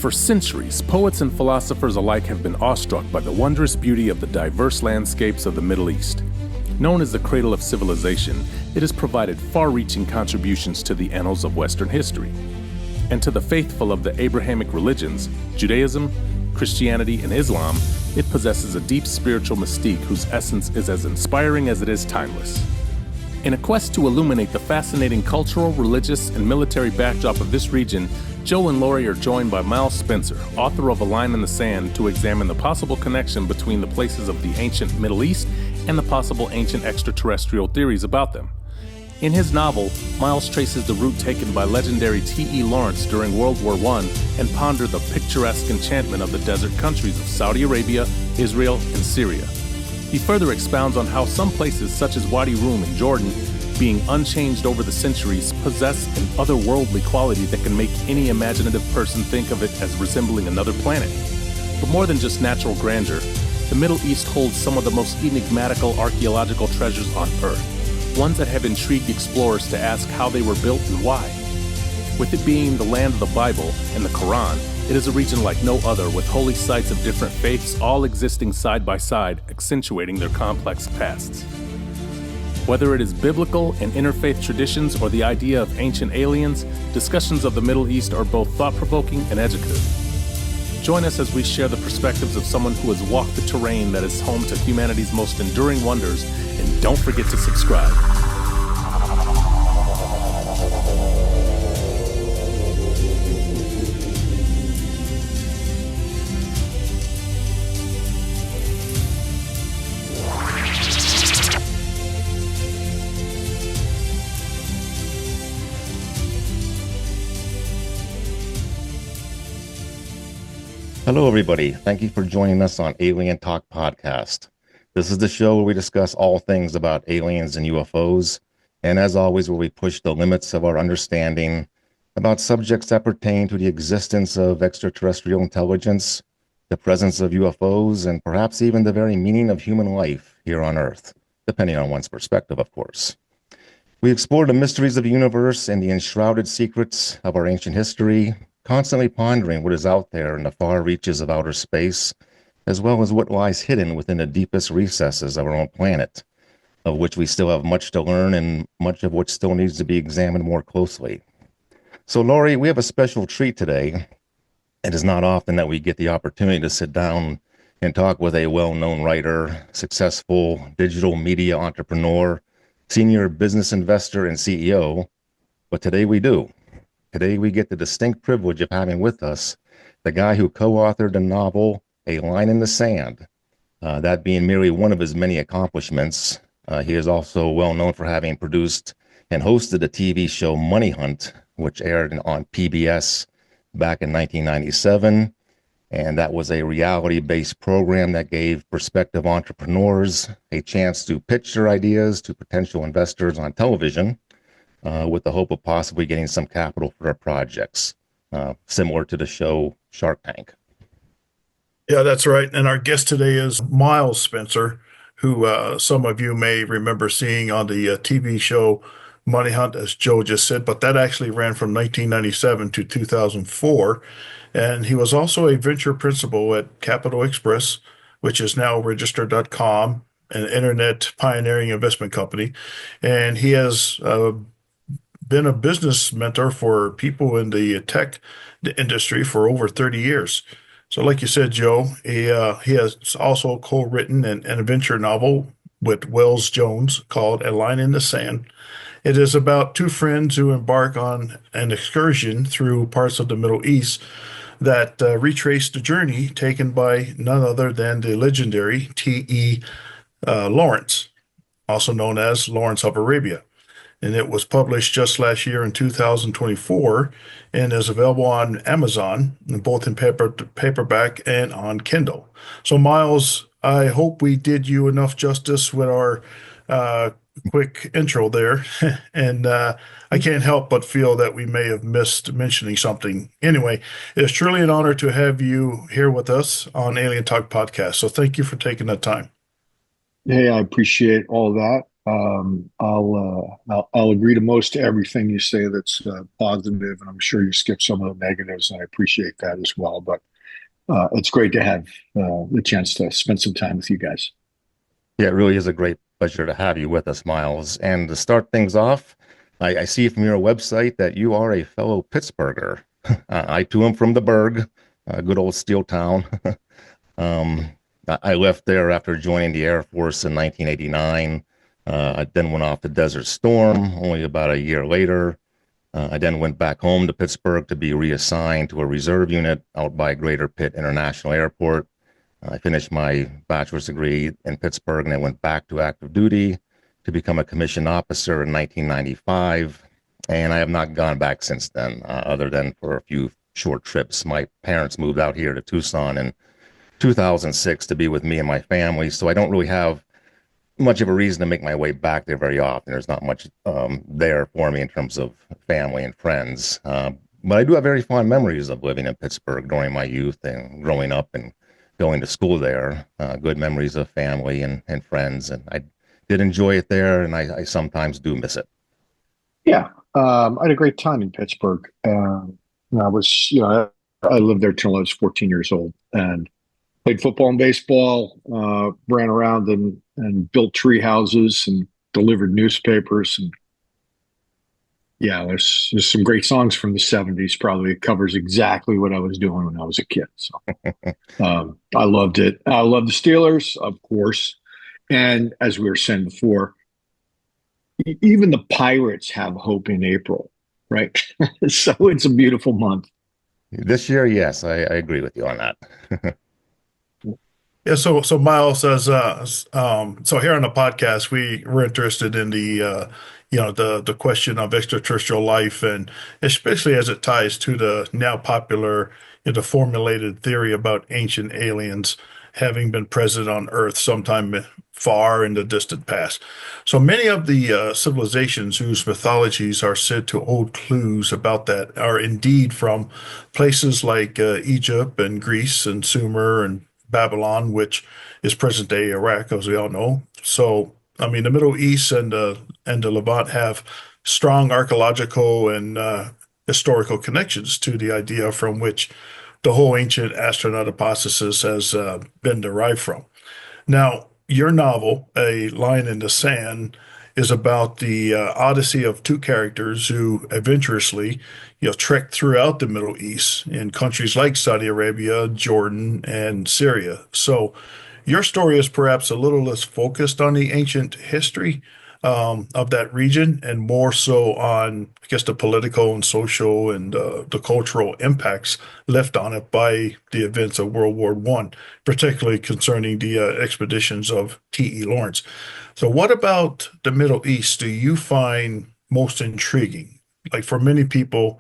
For centuries, poets and philosophers alike have been awestruck by the wondrous beauty of the diverse landscapes of the Middle East. Known as the cradle of civilization, it has provided far-reaching contributions to the annals of Western history. And to the faithful of the Abrahamic religions, Judaism, Christianity, and Islam, it possesses a deep spiritual mystique whose essence is as inspiring as it is timeless. In a quest to illuminate the fascinating cultural, religious, and military backdrop of this region, Joe and Lori are joined by Miles Spencer, author of A Line in the Sand, to examine the possible connection between the places of the ancient Middle East and the possible ancient extraterrestrial theories about them. In his novel, Miles traces the route taken by legendary T.E. Lawrence during World War I and ponders the picturesque enchantment of the desert countries of Saudi Arabia, Israel, and Syria. He further expounds on how some places such as Wadi Rum in Jordan, being unchanged over the centuries, possess an otherworldly quality that can make any imaginative person think of it as resembling another planet. But more than just natural grandeur, the Middle East holds some of the most enigmatical archaeological treasures on Earth, ones that have intrigued explorers to ask how they were built and why. With it being the land of the Bible and the Quran, it is a region like no other, with holy sites of different faiths all existing side by side, accentuating their complex pasts. Whether it is biblical and interfaith traditions or the idea of ancient aliens, discussions of the Middle East are both thought-provoking and educative. Join us as we share the perspectives of someone who has walked the terrain that is home to humanity's most enduring wonders, and don't forget to subscribe. Hello, everybody. Thank you for joining us on Alien Talk Podcast. This is the show where we discuss all things about aliens and UFOs, and as always, where we push the limits of our understanding about subjects that pertain to the existence of extraterrestrial intelligence, the presence of UFOs, and perhaps even the very meaning of human life here on Earth, depending on one's perspective, of course. We explore the mysteries of the universe and the enshrouded secrets of our ancient history, constantly pondering what is out there in the far reaches of outer space, as well as what lies hidden within the deepest recesses of our own planet, of which we still have much to learn and much of which still needs to be examined more closely. So, Lori, we have a special treat today. It is not often that we get the opportunity to sit down and talk with a well-known writer, successful digital media entrepreneur, senior business investor, and CEO, but today we do. Today, we get the distinct privilege of having with us the guy who co-authored the novel, A Line in the Sand, that being merely one of his many accomplishments. He is also well known for having produced and hosted the TV show Money Hunt, which aired on PBS back in 1997. And that was a reality-based program that gave prospective entrepreneurs a chance to pitch their ideas to potential investors on television, with the hope of possibly getting some capital for their projects, similar to the show Shark Tank. Yeah, that's right. And our guest today is Miles Spencer, who some of you may remember seeing on the TV show Money Hunt, as Joe just said, but that actually ran from 1997 to 2004. And he was also a venture principal at Capital Express, which is now Register.com, an internet pioneering investment company. And he has been a business mentor for people in the tech industry for over 30 years. So like you said, Joe, he has also co-written an adventure novel with Wells Jones called A Line in the Sand. It is about two friends who embark on an excursion through parts of the Middle East that retrace the journey taken by none other than the legendary T.E. Lawrence, also known as Lawrence of Arabia. And it was published just last year in 2024 and is available on Amazon, both in paperback and on Kindle. So, Miles, I hope we did you enough justice with our quick intro there. And I can't help but feel that we may have missed mentioning something. Anyway, it's truly an honor to have you here with us on Alien Talk Podcast. So thank you for taking the time. Hey, I appreciate all that. I'll agree to most everything you say that's positive, and I'm sure you skip some of the negatives, and I appreciate that as well. But it's great to have the chance to spend some time with you guys. Yeah, it really is a great pleasure to have you with us, Miles. And to start things off, I see from your website that you are a fellow Pittsburgher. I too am from the Burg, good old steel town. um, I left there after joining the Air Force in 1989. I then went off to Desert Storm only about a year later. I then went back home to Pittsburgh to be reassigned to a reserve unit out by Greater Pitt International Airport. I finished my bachelor's degree in Pittsburgh and I went back to active duty to become a commissioned officer in 1995. And I have not gone back since then, other than for a few short trips. My parents moved out here to Tucson in 2006 to be with me and my family. So I don't really have much of a reason to make my way back there very often. There's not much there for me in terms of family and friends. But I do have very fond memories of living in Pittsburgh during my youth and growing up and going to school there. Good memories of family and friends. And I did enjoy it there, and I sometimes do miss it. Yeah, I had a great time in Pittsburgh. I was, I lived there till I was 14 years old, and played football and baseball, ran around and built tree houses and delivered newspapers. And yeah, there's some great songs from the 70s. Probably it covers exactly what I was doing when I was a kid. So I loved it. I love the Steelers, of course. And as we were saying before, even the Pirates have hope in April, right? So it's a beautiful month. This year, yes, I agree with you on that. Yeah, so Miles says, so here on the podcast, we're interested in the question of extraterrestrial life, and especially as it ties to the now popular, the formulated theory about ancient aliens having been present on Earth sometime far in the distant past. So many of the civilizations whose mythologies are said to hold clues about that are indeed from places like Egypt and Greece and Sumer and Babylon, which is present day Iraq, as we all know. So, I mean, the Middle East and the Levant have strong archaeological and historical connections to the idea from which the whole ancient astronaut hypothesis has been derived from. Now, your novel, A Line in the Sand, is about the odyssey of two characters who adventurously, trek throughout the Middle East in countries like Saudi Arabia, Jordan, and Syria. So, your story is perhaps a little less focused on the ancient history of that region and more so on, I guess, the political and social and the cultural impacts left on it by the events of World War One, particularly concerning the expeditions of T.E. Lawrence. So, what about the Middle East do you find most intriguing? Like for many people,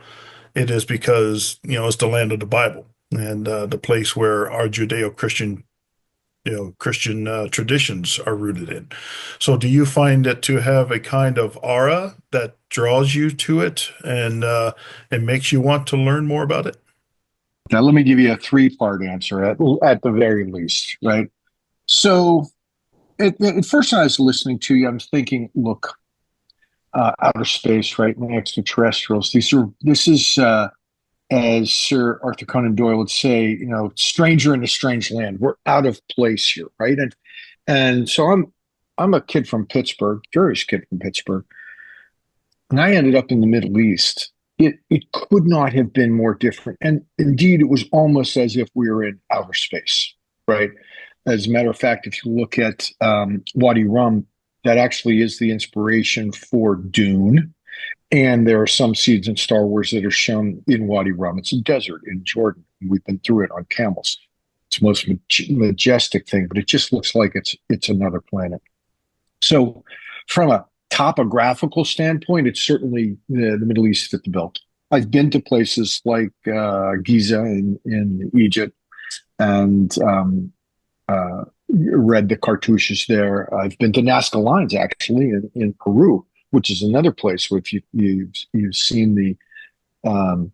it is because it's the land of the Bible and the place where our Judeo-Christian Christian traditions are rooted in. So, do you find it to have a kind of aura that draws you to it and makes you want to learn more about it? Now, let me give you a three-part answer at the very least, right? So, at first, when I was listening to you, I was thinking, look, outer space, right, and extraterrestrials. This is as Sir Arthur Conan Doyle would say, stranger in a strange land. We're out of place here, right? And so I'm a kid from Pittsburgh, curious kid from Pittsburgh, and I ended up in the Middle East. It could not have been more different, and indeed, it was almost as if we were in outer space, right? As a matter of fact, if you look at Wadi Rum, that actually is the inspiration for Dune. And there are some seeds in Star Wars that are shown in Wadi Rum. It's a desert in Jordan. We've been through it on camels. It's the most majestic thing, but it just looks like it's another planet. So from a topographical standpoint, it's certainly the Middle East fit the bill. I've been to places like Giza in Egypt and read the cartouches there. I've been to Nazca Lines, actually, in Peru, which is another place where if you've seen the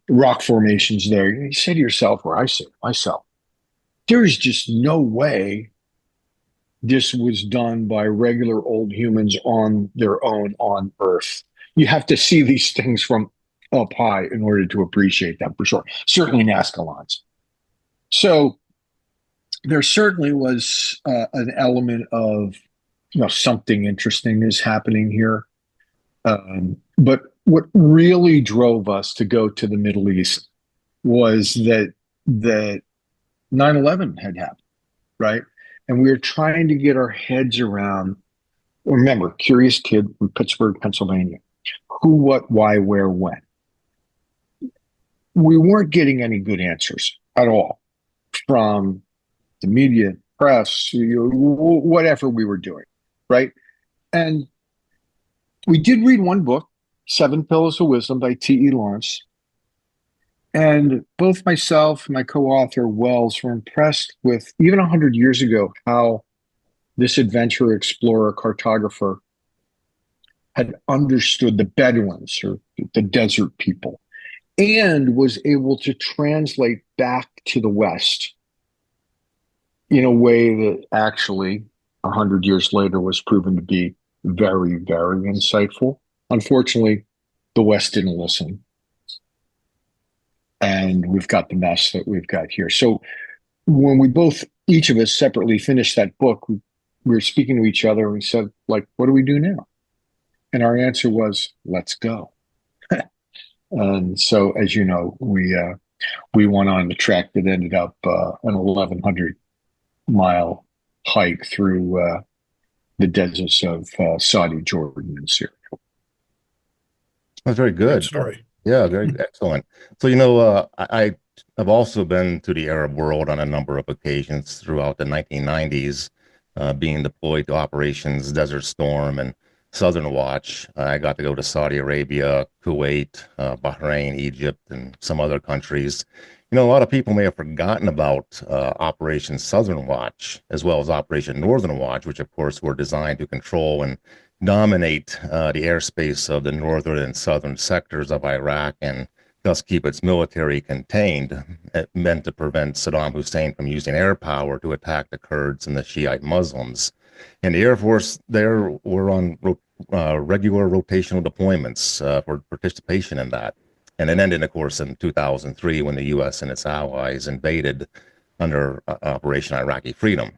rock formations there, you say to yourself, or I say to myself, there is just no way this was done by regular old humans on their own on Earth. You have to see these things from up high in order to appreciate them, for sure. Certainly Nazca lines. So there certainly was an element of, something interesting is happening here. But what really drove us to go to the Middle East was that 9/11 had happened, right? And we were trying to get our heads around. Remember, curious kid from Pittsburgh, Pennsylvania. Who, what, why, where, when. We weren't getting any good answers at all from the media, press, whatever we were doing, right? And we did read one book, Seven Pillars of Wisdom by T.E. Lawrence. And both myself and my co-author, Wells, were impressed with, even 100 years ago, how this adventurer, explorer, cartographer had understood the Bedouins, or the desert people, and was able to translate back to the West in a way that actually 100 years later was proven to be very, very insightful. Unfortunately, the West didn't listen. And we've got the mess that we've got here. So when we both, each of us separately finished that book, we were speaking to each other and we said, like, what do we do now? And our answer was, let's go. And so, as you know, we went on the track that ended up an 1,100-mile hike through the deserts of Saudi, Jordan, and Syria. That's very good. Good story. Yeah, very excellent. So, I have also been to the Arab world on a number of occasions throughout the 1990s, being deployed to Operations Desert Storm and Southern Watch. I got to go to Saudi Arabia, Kuwait, Bahrain, Egypt, and some other countries. A lot of people may have forgotten about Operation Southern Watch, as well as Operation Northern Watch, which, of course, were designed to control and dominate the airspace of the northern and southern sectors of Iraq and thus keep its military contained, meant to prevent Saddam Hussein from using air power to attack the Kurds and the Shiite Muslims. And the Air Force there were on regular rotational deployments for participation in that. And it ended, of course, in 2003 when the U.S. and its allies invaded under Operation Iraqi Freedom.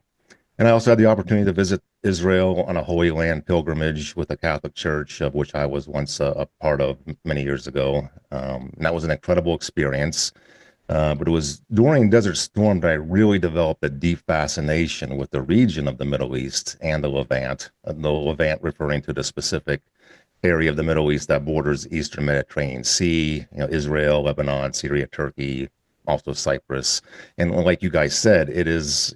And I also had the opportunity to visit Israel on a Holy Land pilgrimage with the Catholic Church, of which I was once a part of many years ago. And that was an incredible experience. But it was during Desert Storm that I really developed a deep fascination with the region of the Middle East and the Levant referring to the specific area of the Middle East that borders the Eastern Mediterranean Sea, Israel, Lebanon, Syria, Turkey, also Cyprus. And like you guys said, it is,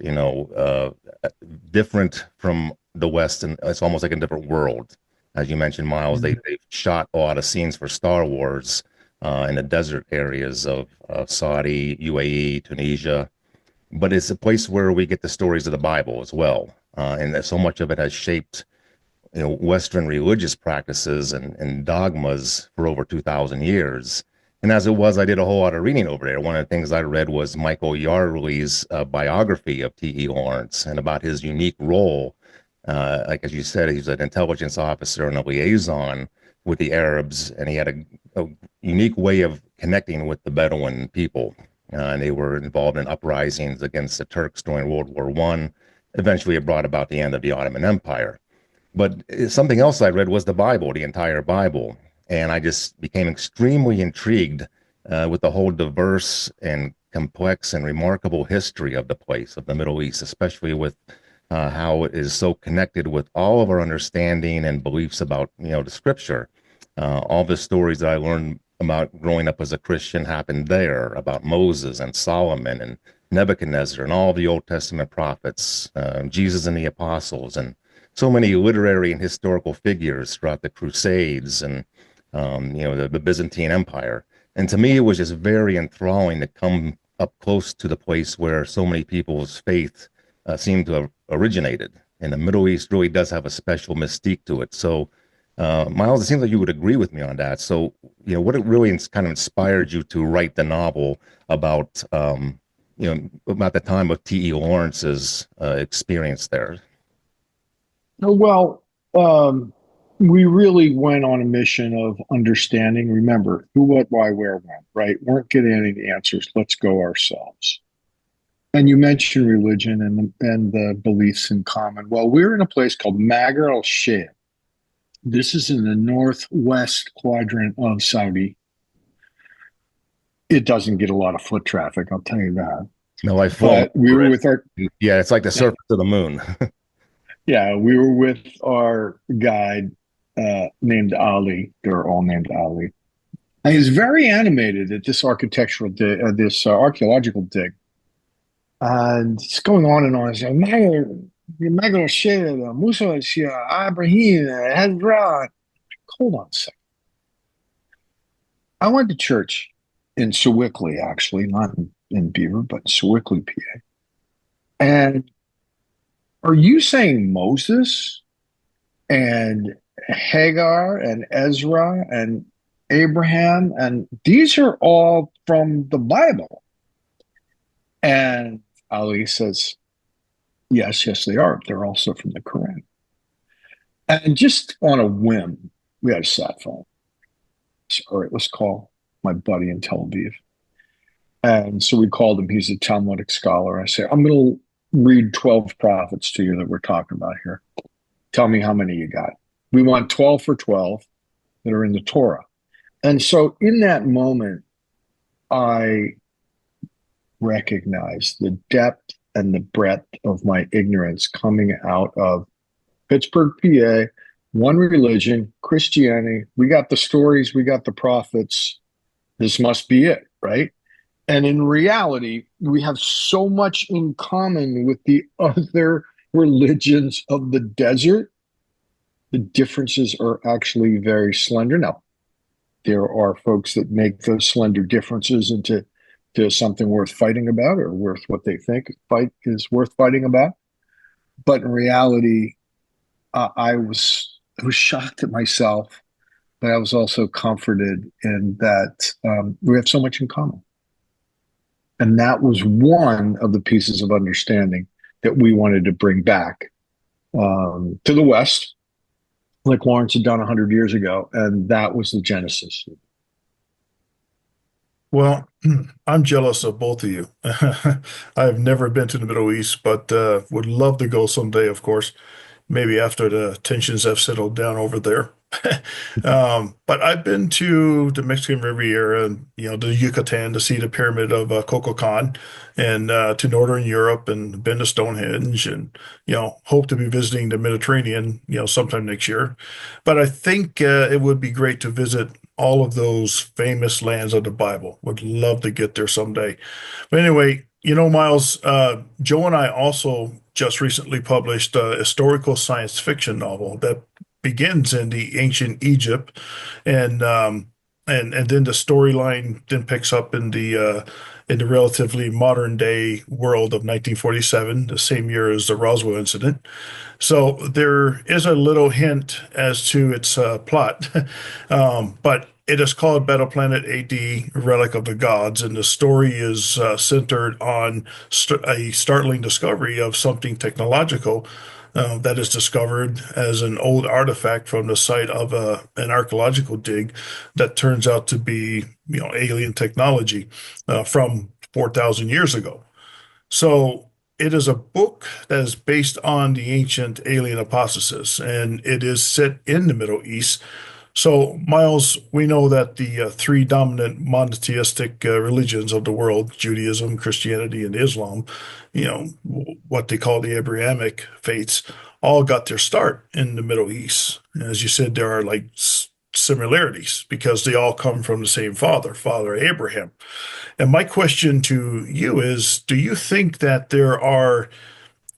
different from the West, and it's almost like a different world. As you mentioned, Miles, they've shot a lot of scenes for Star Wars in the desert areas of Saudi, UAE, Tunisia. But it's a place where we get the stories of the Bible as well. And so much of it has shaped Western religious practices and dogmas for over 2,000 years. And as it was, I did a whole lot of reading over there. One of the things I read was Michael Yarley's biography of T.E. Lawrence and about his unique role. Like, as you said, he's an intelligence officer and a liaison with the Arabs, and he had a unique way of connecting with the Bedouin people. And they were involved in uprisings against the Turks during World War I. Eventually, it brought about the end of the Ottoman Empire. But something else I read was the Bible, the entire Bible. And I just became extremely intrigued with the whole diverse and complex and remarkable history of the place, of the Middle East, especially with how it is so connected with all of our understanding and beliefs about, the scripture. All the stories that I learned about growing up as a Christian happened there, about Moses and Solomon and Nebuchadnezzar and all the Old Testament prophets, Jesus and the apostles, and so many literary and historical figures throughout the Crusades and the Byzantine Empire. And to me, it was just very enthralling to come up close to the place where so many people's faith seem to have originated. And the Middle East really does have a special mystique to it. So, Miles, it seems like you would agree with me on that. So, what it really kind of inspired you to write the novel about, about the time of T.E. Lawrence's experience there? Well, um, we really went on a mission of understanding. Remember, who, what, why, where, when, right? Weren't getting any answers. Let's go ourselves. And you mentioned religion and the beliefs in common. Well, we're in a place called Magar al Shia. This is in the northwest quadrant of Saudi. It doesn't get a lot of foot traffic, I'll tell you that. No, I fall. But we were with our Yeah, it's like the surface of the moon. we were with our guide named Ali. They're all named Ali. And he's very animated at this architectural dig, this archaeological dig. And it's going on and on. It's like, Magar Shea, Musa Shea, Ibrahim, Hezron. Hold on a second. I went to church in Sewickley, actually, not in Beaver, but in Sewickley, PA. And are you saying Moses and Hagar and Ezra and Abraham? And these are all from the Bible. And Ali says, yes, they are. They're also from the Quran. And just on a whim, we had a sat phone. So, all right, let's call my buddy in Tel Aviv. And so we called him. He's a Talmudic scholar. I say, I'm going to read 12 prophets to you that we're talking about here. Tell me how many you got. We want 12 for 12 that are in the Torah. And so in that moment, I recognized the depth and the breadth of my ignorance coming out of Pittsburgh, PA, one religion, Christianity. We got the stories, we got the prophets. This must be it, right? And in reality, we have so much in common with the other religions of the desert. The differences are actually very slender. Now, there are folks that make those slender differences into something worth fighting about or worth what they think is worth fighting about. But in reality, I was shocked at myself, but I was also comforted in that we have so much in common. And that was one of the pieces of understanding that we wanted to bring back to the West, like Lawrence had done 100 years ago. And that was the genesis. Well, I'm jealous of both of you. I have never been to the Middle East, but would love to go someday, of course, maybe after the tensions have settled down over there. But I've been to the Mexican Riviera and, the Yucatan to see the pyramid of Cococan and to Northern Europe and been to Stonehenge and, hope to be visiting the Mediterranean, sometime next year. But I think it would be great to visit all of those famous lands of the Bible. Would love to get there someday. But anyway, Miles, Joe and I also just recently published a historical science fiction novel that begins in the ancient Egypt, and then the storyline then picks up in the relatively modern day world of 1947, the same year as the Roswell incident. So there is a little hint as to its plot, but it is called Battle Planet AD, Relic of the Gods, and the story is centered on a startling discovery of something technological that is discovered as an old artifact from the site of an archaeological dig that turns out to be, alien technology from 4,000 years ago. So it is a book that is based on the ancient alien hypothesis, and it is set in the Middle East. So, Miles, we know that the three dominant monotheistic religions of the world, Judaism, Christianity, and Islam, what they call the Abrahamic faiths, all got their start in the Middle East. As you said, there are like similarities because they all come from the same Father Abraham. And my question to you is, do you think that there are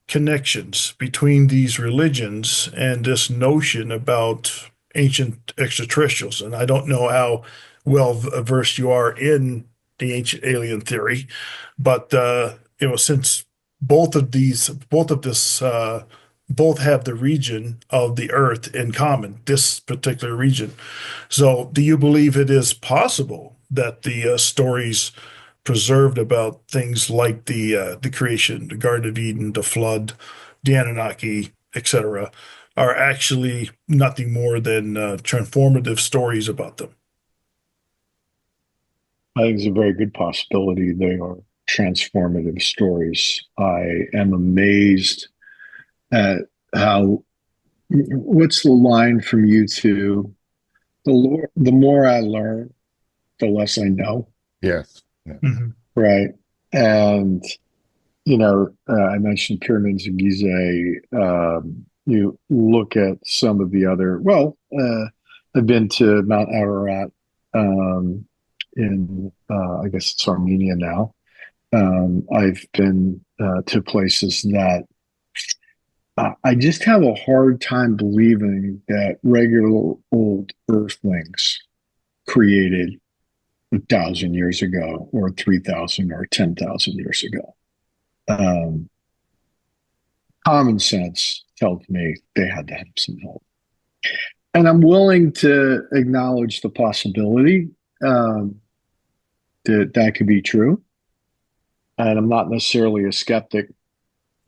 connections between these religions and this notion about ancient extraterrestrials? And I don't know how well versed you are in the ancient alien theory, but since both have the region of the Earth in common, this particular region. So, do you believe it is possible that the stories preserved about things like the creation, the Garden of Eden, the flood, the Anunnaki, etc., are actually nothing more than transformative stories about them. I think it's a very good possibility they are transformative stories. I am amazed at how, what's the line from U2? The more I learn, the less I know. Yes. Yeah. Mm-hmm. Right. And, I mentioned pyramids of Giza. You look at some of the other, I've been to Mount Ararat in, I guess it's Armenia now. I've been to places that I just have a hard time believing that regular old earthlings created 1,000 years ago, or 3,000 or 10,000 years ago. Um, Common sense tells me they had to have some help. And I'm willing to acknowledge the possibility that could be true. And I'm not necessarily a skeptic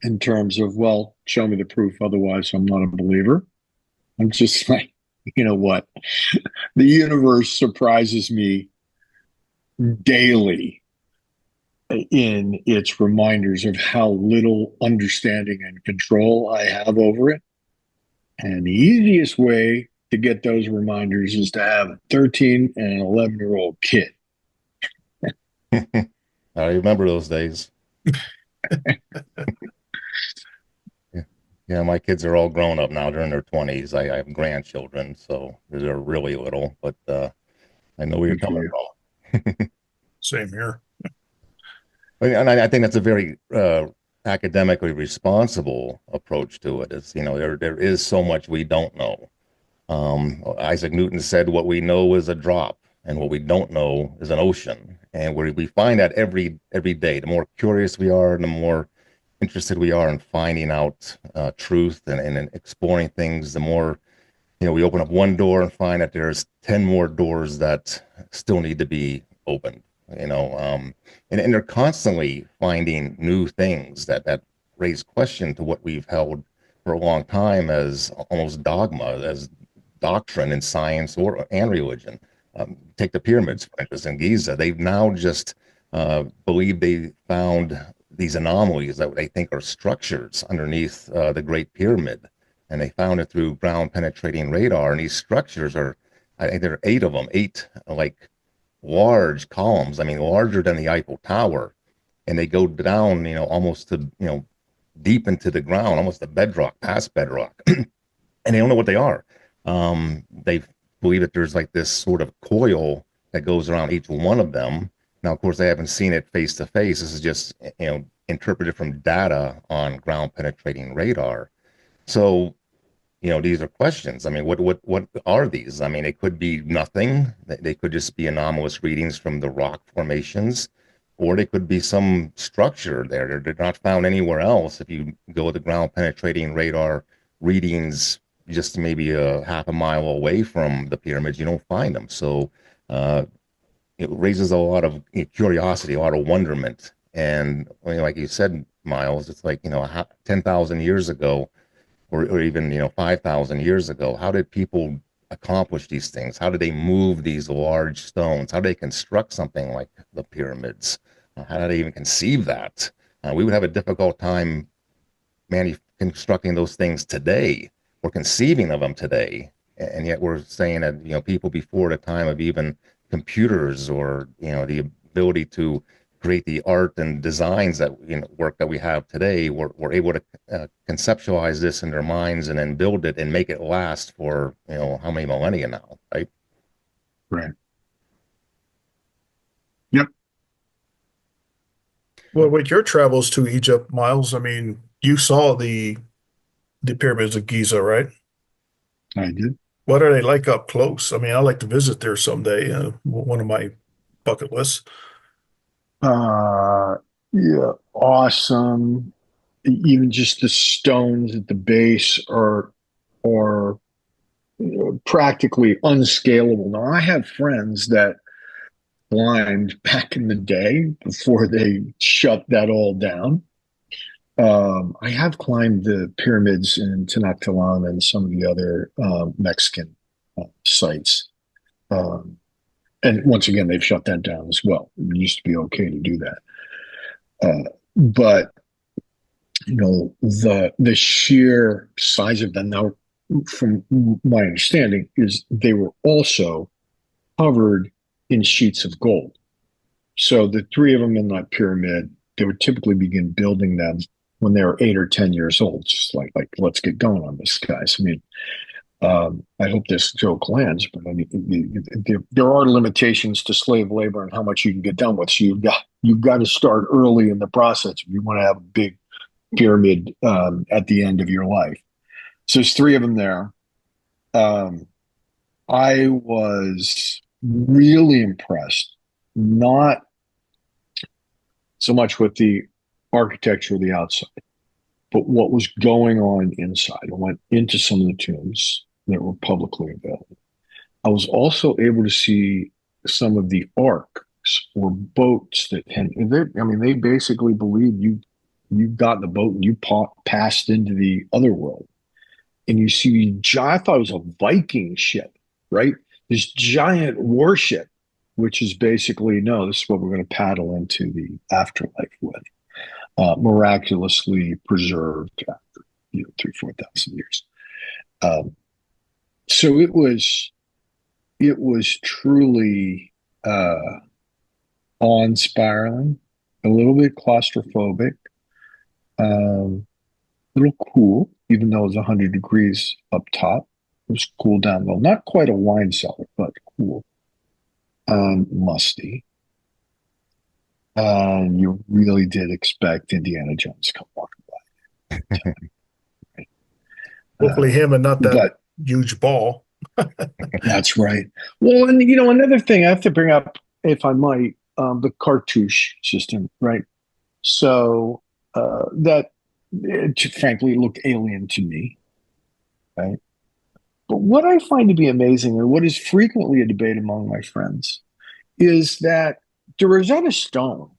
in terms of, well, show me the proof, otherwise I'm not a believer. I'm just like, you know what? The universe surprises me daily in its reminders of how little understanding and control I have over it. And the easiest way to get those reminders is to have a 13 and an 11-year-old kid. I remember those days. Yeah, my kids are all grown up now. They're in their 20s. I have grandchildren, so they're really little, but I know where you're coming from. Same here. And I think that's a very academically responsible approach to it. It's, there is so much we don't know. Isaac Newton said, what we know is a drop, and what we don't know is an ocean. And we find that every day. The more curious we are, the more interested we are in finding out truth and exploring things, the more, we open up one door and find that there's 10 more doors that still need to be opened, and they're constantly finding new things that raise question to what we've held for a long time as almost dogma, as doctrine in science and religion. Take the pyramids, for instance, in Giza. They've now just believe they found these anomalies that they think are structures underneath the Great Pyramid. And they found it through ground penetrating radar. And these structures are, I think there are 8 of them, 8 like large columns, larger than the Eiffel Tower. And they go down, almost to, deep into the ground, almost to bedrock, past bedrock. And they don't know what they are. They believe that there's like this sort of coil that goes around each one of them. Now, of course, they haven't seen it face to face. This is just, interpreted from data on ground penetrating radar. So, these are questions. What are these? It could be nothing. They could just be anomalous readings from the rock formations, or they could be some structure there. They're not found anywhere else. If you go with the ground penetrating radar readings just maybe a half a mile away from the pyramids, you don't find them. So it raises a lot of curiosity, a lot of wonderment. And like you said, Miles, it's like, 10,000 years ago, or even, 5,000 years ago, how did people accomplish these things? How did they move these large stones? How did they construct something like the pyramids? How did they even conceive that? We would have a difficult time constructing those things today, or conceiving of them today. And yet we're saying that, people before the time of even computers, or, the ability to create the art and designs that, work that we have today, were able to conceptualize this in their minds and then build it and make it last for, how many millennia now, right? Right. Yep. Well, with your travels to Egypt, Miles, you saw the pyramids of Giza, right? I did. What are they like up close? I'd like to visit there someday. One of my bucket lists. Yeah, awesome. Even just the stones at the base are practically unscalable. Now, I have friends that climbed back in the day before they shut that all down. I have climbed the pyramids in Tenochtitlan and some of the other Mexican sites. Um, and once again, they've shut that down as well. It used to be okay to do that. But the sheer size of them now, from my understanding, is they were also covered in sheets of gold. So the three of them in that pyramid, they would typically begin building them when they were 8 or 10 years old. Just like let's get going on this, guys. I mean, I hope this joke lands, but I mean, there are limitations to slave labor and how much you can get done with. So you've got to start early in the process if you want to have a big pyramid at the end of your life. So there's three of them there. I was really impressed, not so much with the architecture of the outside, but what was going on inside. I went into some of the tombs that were publicly available. I was also able to see some of the arcs or boats that they basically believe you got in the boat and you passed into the other world. And you see, I thought it was a Viking ship, right? This giant warship, which is basically, no, this is what we're going to paddle into the afterlife with. Miraculously preserved after 3,000-4,000 years. So it was truly awe-inspiring, a little bit claustrophobic, a little cool, even though it was 100 degrees up top. It was cool down low. Not quite a wine cellar, but cool. Musty. You really did expect Indiana Jones to come walking by. Hopefully him and not that huge ball. That's right. Well, and another thing I have to bring up, if I might, the cartouche system, right? So that frankly looked alien to me, right? But what I find to be amazing, or what is frequently a debate among my friends, is that the Rosetta Stone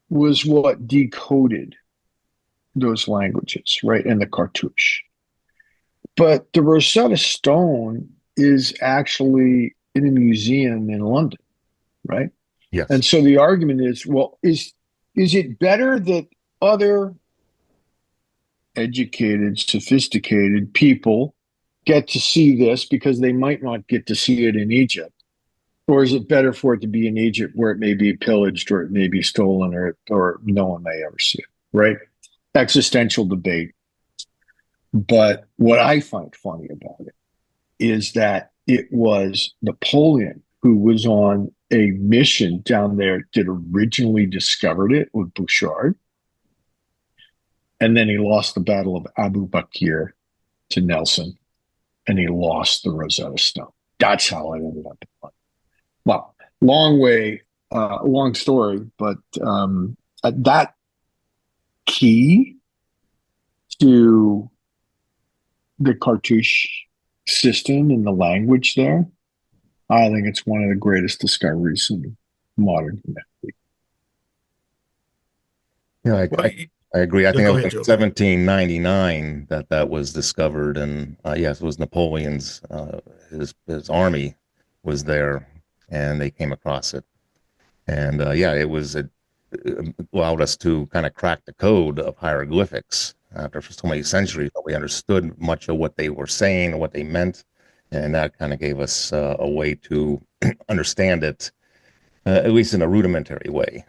was what decoded those languages, right? And the cartouche. But the Rosetta Stone is actually in a museum in London, right? Yes. And so the argument is, well, is it better that other educated, sophisticated people get to see this because they might not get to see it in Egypt? Or is it better for it to be in Egypt where it may be pillaged or it may be stolen or no one may ever see it, right? Existential debate. But what I find funny about it is that it was Napoleon who was on a mission down there that originally discovered it with Bouchard. And then he lost the Battle of Abu Bakr to Nelson, and he lost the Rosetta Stone. That's how it ended up. Well, long story, but that key to the cartouche system and the language there, I think it's one of the greatest discoveries in modern humanity. Yeah, I agree. I think it was in 1799 that was discovered, and yes, it was Napoleon's his army was there, and they came across it, and it allowed us to kind of crack the code of hieroglyphics. After so many centuries, we understood much of what they were saying and what they meant, and that kind of gave us a way to understand it, at least in a rudimentary way.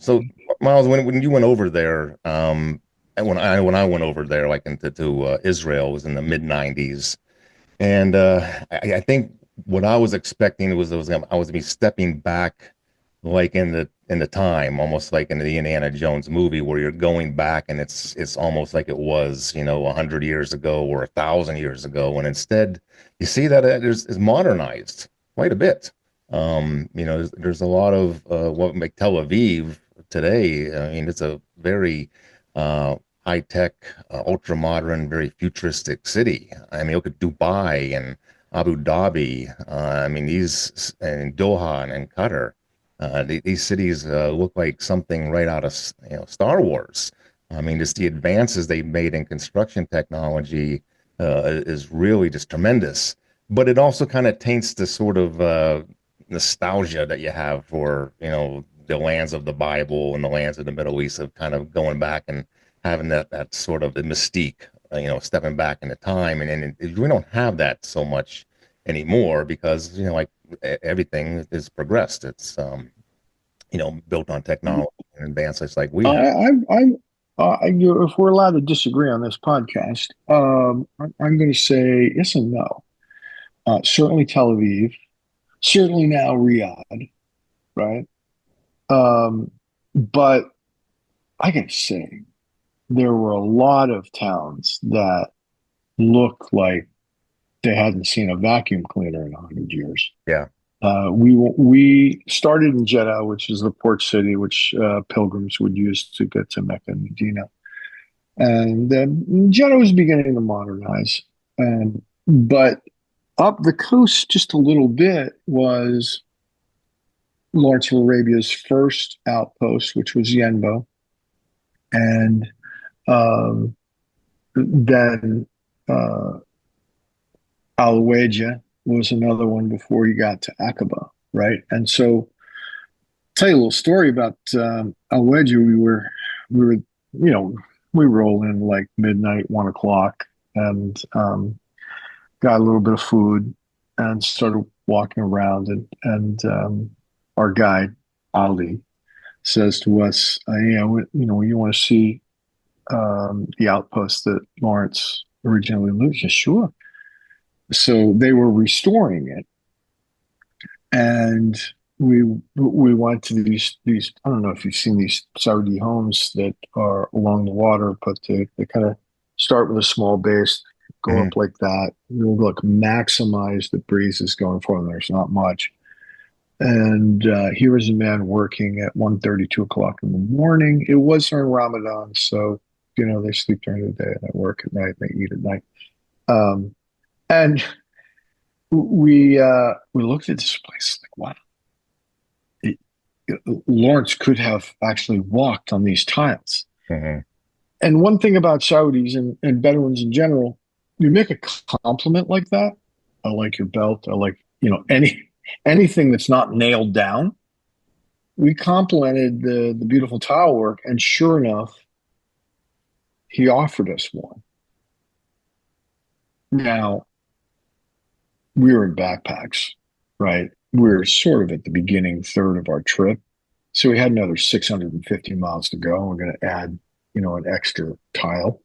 So, Miles, when you went over there, and when I went over there, like into Israel, was in the mid '90s, and I think what I was expecting was I was going to be stepping back, like in the time, almost like in the Indiana Jones movie, where you're going back and it's almost like it was 100 years ago or 1,000 years ago, and instead you see that it's modernized quite a bit. There's a lot of what make Tel Aviv today. I mean, it's a very high tech, ultra modern, very futuristic city. I mean, look at Dubai and Abu Dhabi. And Doha and Qatar. These cities look like something right out of Star Wars. I mean, just the advances they made in construction technology is really just tremendous. But it also kind of taints the sort of nostalgia that you have for, the lands of the Bible and the lands of the Middle East, of kind of going back and having that sort of the mystique, stepping back into time. And we don't have that so much anymore because, like everything is progressed. It's, built on technology and advances like we have. If we're allowed to disagree on this podcast, I'm going to say yes and no. Certainly Tel Aviv, certainly now Riyadh, right? But I can say there were a lot of towns that look like they hadn't seen a vacuum cleaner in 100 years. Yeah. We started in Jeddah, which is the port city which pilgrims would use to get to Mecca and Medina. And Jeddah was beginning to modernize. But up the coast just a little bit was Lawrence of Arabia's first outpost, which was Yenbo. And then Al-Waja was another one before you got to Aqaba, right? And so, I'll tell you a little story about Al-Waja. We roll in like midnight, 1 o'clock, and got a little bit of food and started walking around. And our guide, Ali, says to us, you want to see the outpost that Lawrence originally lived? Yeah, sure. So they were restoring it, and we went to these. I don't know if you've seen these Saudi homes that are along the water, but they kind of start with a small base, go up like that. Look, maximize the breezes going for them. There's not much. And here was a man working at 1:30, 2 o'clock in the morning. It was during Ramadan, so they sleep during the day and they work at night. And they eat at night. And we looked at this place like, wow, Lawrence could have actually walked on these tiles. Mm-hmm. And one thing about Saudis and Bedouins in general, you make a compliment like that. I like your belt. I like, anything that's not nailed down. We complimented the beautiful tile work, and sure enough, he offered us one. Now, we were in backpacks, right? We were sort of at the beginning third of our trip. So we had another 650 miles to go. We're going to add, an extra tile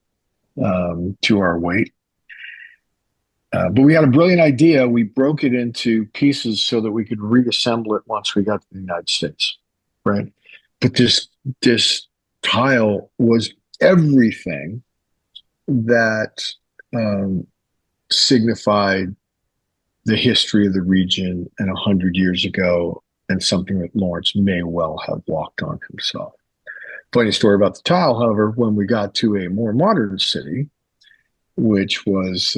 to our weight. But we had a brilliant idea. We broke it into pieces so that we could reassemble it once we got to the United States, right? But this tile was everything that signified the history of the region and 100 years ago, and something that Lawrence may well have walked on himself. Funny story about the tile, however, when we got to a more modern city, which was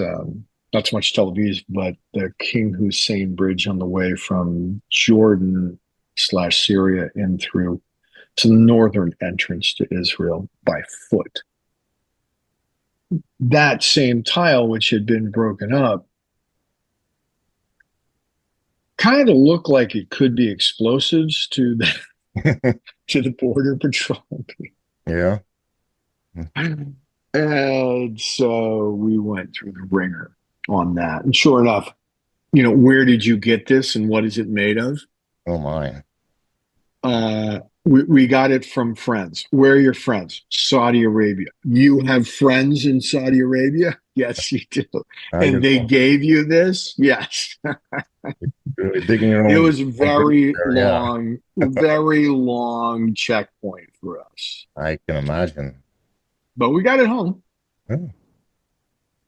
not so much Tel Aviv, but the King Hussein Bridge on the way from Jordan/Syria in through to the northern entrance to Israel by foot. That same tile, which had been broken up, kind of looked like it could be explosives to the to the border patrol. Yeah. And so we went through the ringer on that. And sure enough, where did you get this and what is it made of? Oh my. We got it from friends. Where are your friends? Saudi Arabia. You have friends in Saudi Arabia? Yes, you do. And they gave you this? Yes. Really digging your own. It was very long, very long checkpoint for us. I can imagine. But we got it home. Oh.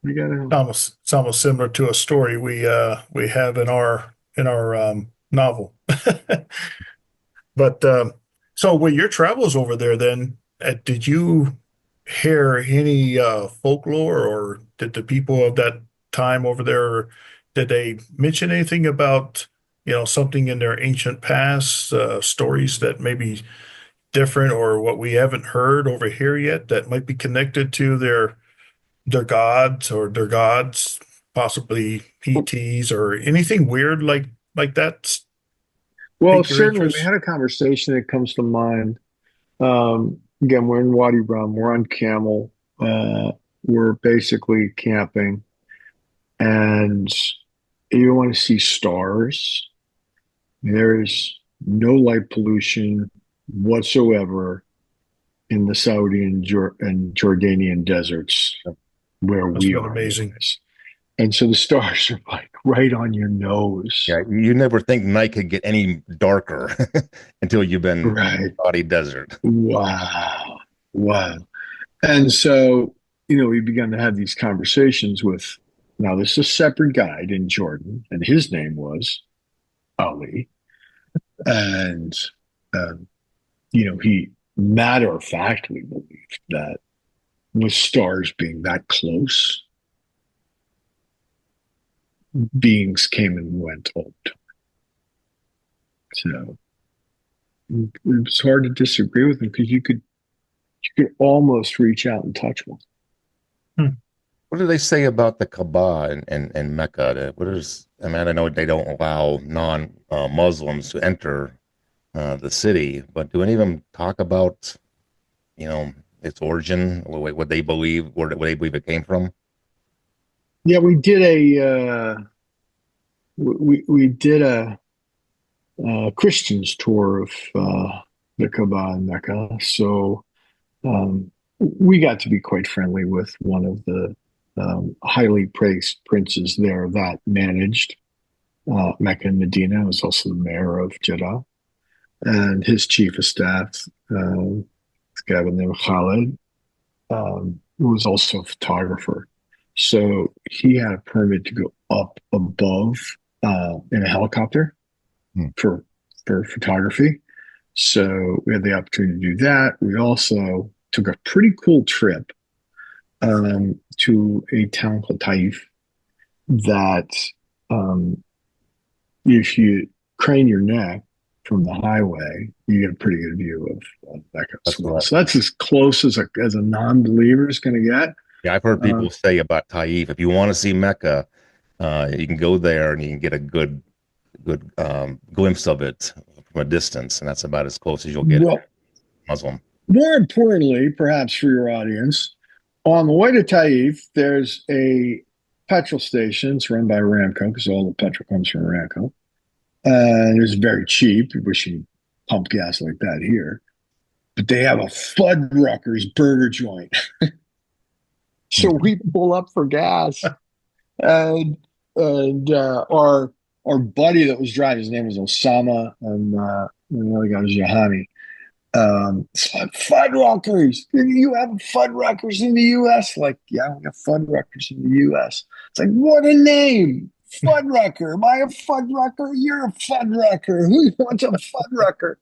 We got it home. It's almost similar to a story we have in our novel. But so with your travels over there, then did you hear any folklore, or did the people of that time over there, did they mention anything about something in their ancient past, stories that maybe different or what we haven't heard over here yet that might be connected to their gods or their gods, possibly PTs or anything weird like that Well, pique your certainly we interest? had a conversation that comes to mind. Again, we're in Wadi Rum, we're on Camel, we're basically camping, and you want to see stars. There's no light pollution whatsoever in the Saudi and Jordanian deserts where Must we have been are, amazing. anyways. And so the stars are like right on your nose. Yeah, you never think night could get any darker until you've been Right. body desert. Wow. Wow. And so, we began to have these conversations with, now this is a separate guide in Jordan, and his name was Ali. And, um, he matter of factly believed that with stars being that close, beings came and went all the time. So it was hard to disagree with him because you could almost reach out and touch one. What do they say about the Kaaba and Mecca? I know they don't allow non-Muslims to enter the city, but do any of them talk about, its origin, what they believe, where they believe it came from? Yeah, we did a Christians tour of the Kaaba and Mecca. So we got to be quite friendly with one of the highly praised princes there that managed Mecca and Medina. He was also the mayor of Jeddah, and his chief of staff, this guy by the name of Khalid, who was also a photographer. So he had a permit to go up above in a helicopter for photography. So we had the opportunity to do that. We also took a pretty cool trip to a town called Taif that if you crane your neck from the highway, you get a pretty good view of Mecca as well. So that's as close as a non-believer is going to get. Yeah, I've heard people say about Taif, if you want to see Mecca, you can go there and you can get a good glimpse of it from a distance, and that's about as close as you'll get Muslim. More importantly, perhaps for your audience, on the way to Taif, there's a petrol station. It's run by Aramco because all the petrol comes from Aramco. And it's very cheap. We should pump gas like that here. But they have a Fuddruckers burger joint. So we pull up for gas, and our buddy that was driving, his name was Osama, and the other guy was Yahani. Fuddruckers. You have Fuddruckers in the U.S.? Like, yeah, we have Fuddruckers in the U.S. It's like, what a name. Fuddrucker. Am I a Fuddrucker? You're a Fuddrucker. Who wants a Fuddrucker?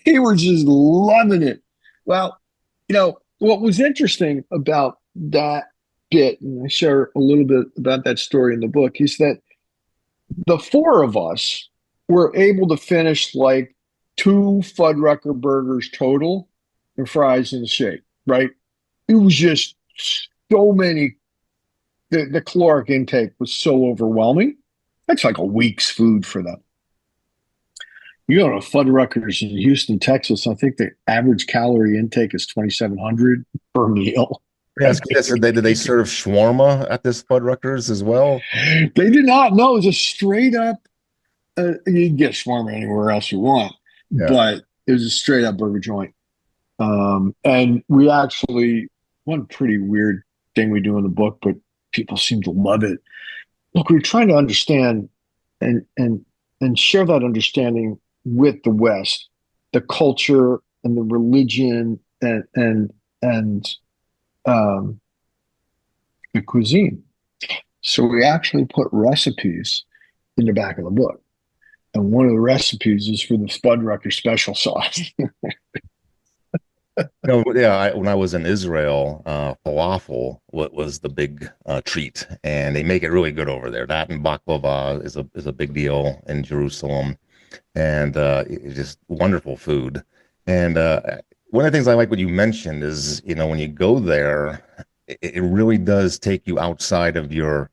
He was just loving it. Well, what was interesting about that bit, and I share a little bit about that story in the book, is that the four of us were able to finish like 2 Fuddrucker burgers total and fries and shake, right? It was just so many. The caloric intake was so overwhelming. That's like a week's food for them. You go to Fuddruckers in Houston, Texas, I think the average calorie intake is 2,700 per meal. Yes, did they serve shawarma at this Fuddruckers as well? They did not. No, it was a straight up, you can get shawarma anywhere else you want, but it was a straight up burger joint. And we actually, one pretty weird thing we do in the book, but people seem to love it. Look, we're trying to understand and share that understanding with the West, the culture and the religion and the cuisine. So we actually put recipes in the back of the book. And one of the recipes is for the Fuddrucker special sauce. When I was in Israel, falafel was the big treat, and they make it really good over there. That and baklava is a big deal in Jerusalem, and it's just wonderful food. And one of the things I like what you mentioned is, when you go there, it really does take you outside of your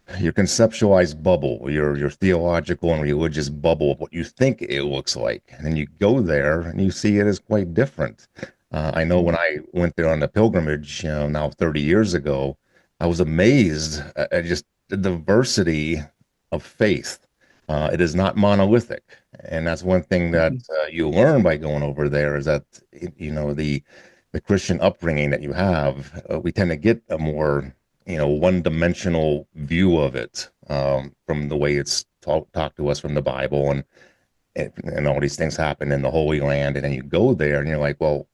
conceptualized bubble, your theological and religious bubble of what you think it looks like. And then you go there and you see it as quite different. I know when I went there on the pilgrimage, now 30 years ago, I was amazed at just the diversity of faith. It is not monolithic. And that's one thing that you learn by going over there is that, the Christian upbringing that you have, we tend to get a more one-dimensional view of it, from the way it's talked to us from the Bible, and all these things happen in the Holy Land, and then you go there and you're like, well,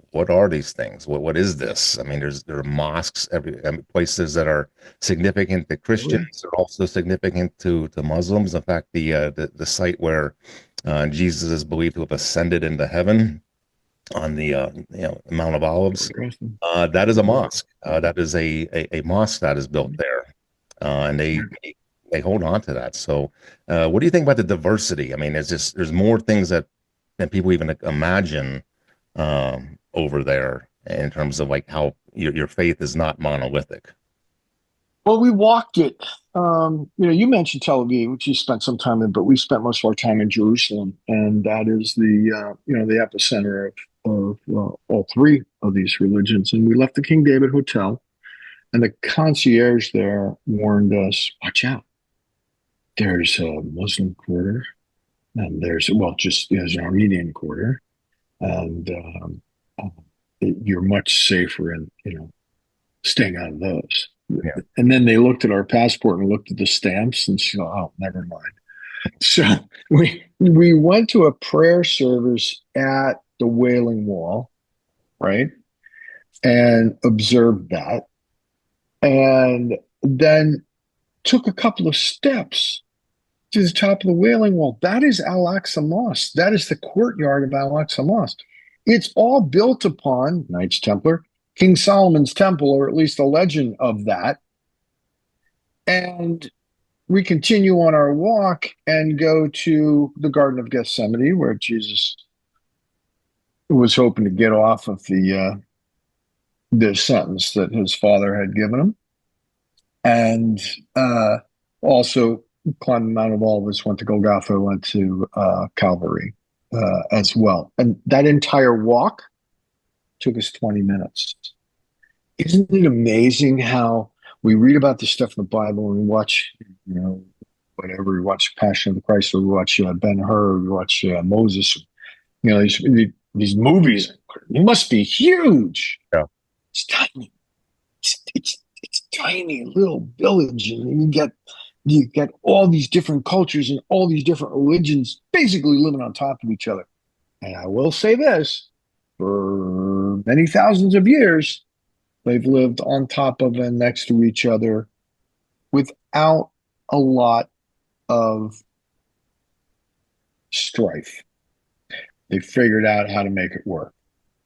what are these things? What is this? I mean, there are mosques, places that are significant to Christians are also significant to Muslims. In fact, the site where Jesus is believed to have ascended into heaven on the Mount of Olives. That is a mosque. That is a mosque that is built there, and they hold on to that. So, what do you think about the diversity? I mean, there's more things than people even imagine over there in terms of like how your faith is not monolithic. Well, we walked it. You mentioned Tel Aviv, which you spent some time in, but we spent most of our time in Jerusalem, and that is the epicenter of all three of these religions. And we left the King David Hotel, and the concierge there warned us, "Watch out! There's a Muslim quarter, and there's an Armenian quarter, and you're much safer in staying out of those." Yeah. And then they looked at our passport and looked at the stamps and said, "Oh, never mind." So we went to a prayer service at the Wailing Wall, right, and observed that, and then took a couple of steps to the top of the Wailing Wall. That is Al-Aqsa Mosque. That is the courtyard of Al-Aqsa Mosque. It's all built upon Knights Templar, King Solomon's temple, or at least a legend of that. And we continue on our walk and go to the Garden of Gethsemane, where Jesus was hoping to get off of the sentence that his father had given him. And also climbed the Mount of Olives, went to Golgotha, went to Calvary as well. And that entire walk took us 20 minutes. Isn't it amazing how we read about this stuff in the Bible and we watch, whatever, we watch Passion of the Christ, or we watch Ben-Hur, we watch Moses, these movies. It must be huge. Yeah. It's tiny. It's tiny little village, and you get all these different cultures and all these different religions basically living on top of each other. And I will say this, for many thousands of years, they've lived on top of and next to each other without a lot of strife. They figured out how to make it work